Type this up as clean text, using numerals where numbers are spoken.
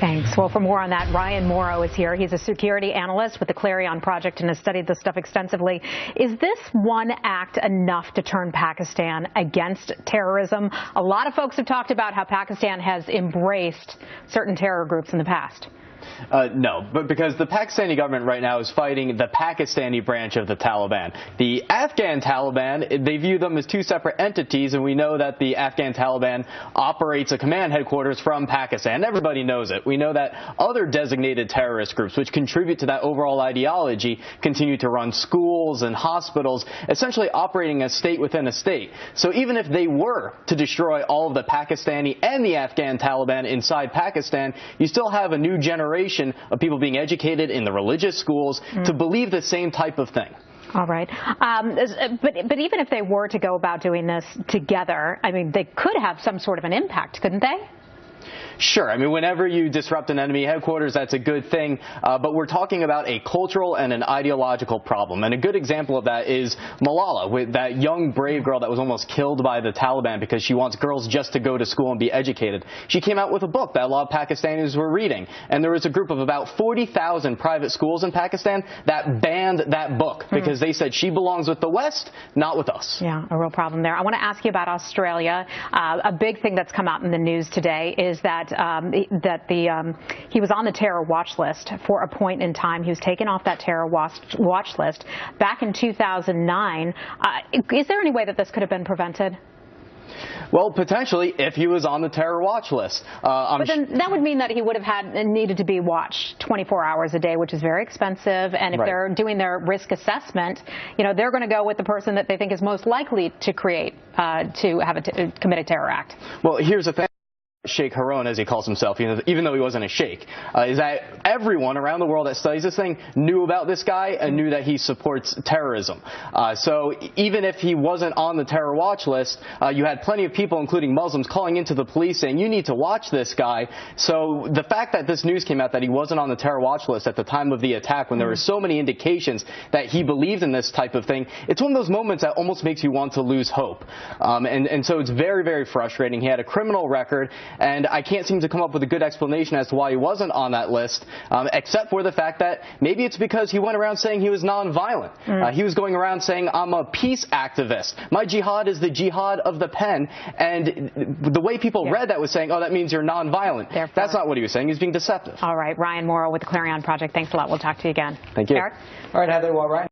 Thanks. Well, for more on that, Ryan Mauro is here. He's a security analyst with the Clarion Project and has studied this stuff extensively. Is this one act enough to turn Pakistan against terrorism? A lot of folks have talked about how Pakistan has embraced certain terror groups in the past. No, but because the Pakistani government right now is fighting the Pakistani branch of the Taliban. The Afghan Taliban, they view them as two separate entities, and we know that the Afghan Taliban operates a command headquarters from Pakistan. Everybody knows it. We know that other designated terrorist groups, which contribute to that overall ideology, continue to run schools and hospitals, essentially operating a state within a state. So even if they were to destroy all of the Pakistani and the Afghan Taliban inside Pakistan, you still have a new generation of people being educated in the religious schools to believe the same type of thing. All right. But even if they were to go about doing this together, I mean, they could have some sort of an impact, couldn't they? Sure. I mean, whenever you disrupt an enemy headquarters, that's a good thing. But we're talking about a cultural and an ideological problem. And a good example of that is Malala, with that young, brave girl that was almost killed by the Taliban because she wants girls just to go to school and be educated. She came out with a book that a lot of Pakistanis were reading. And there was a group of about 40,000 private schools in Pakistan that banned that book because they said she belongs with the West, not with us. Yeah, a real problem there. I want to ask you about Australia. A big thing that's come out in the news today is that he was on the terror watch list for a point in time. He was taken off that terror watch list back in 2009. Is there any way that this could have been prevented? Well, potentially, if he was on the terror watch list. But then that would mean that he would have needed to be watched 24 hours a day, which is very expensive. And if they're doing their risk assessment, you know, they're going to go with the person that they think is most likely to commit a terror act. Well, here's the thing. Sheikh Horan, as he calls himself, even though he wasn't a sheikh, is that everyone around the world that studies this thing knew about this guy and knew that he supports terrorism. So even if he wasn't on the terror watch list, you had plenty of people, including Muslims, calling into the police saying, you need to watch this guy. So the fact that this news came out that he wasn't on the terror watch list at the time of the attack, when there were so many indications that he believed in this type of thing, it's one of those moments that almost makes you want to lose hope. And so it's very, very frustrating. He had a criminal record, and I can't seem to come up with a good explanation as to why he wasn't on that list, except for the fact that maybe it's because he went around saying he was nonviolent. He was going around saying, I'm a peace activist. My jihad is the jihad of the pen. And the way people read that was saying, oh, that means you're nonviolent. That's not what he was saying. He was being deceptive. All right. Ryan Mauro with the Clarion Project. Thanks a lot. We'll talk to you again. Thank you. Eric? All right, Heather. Well, Ryan.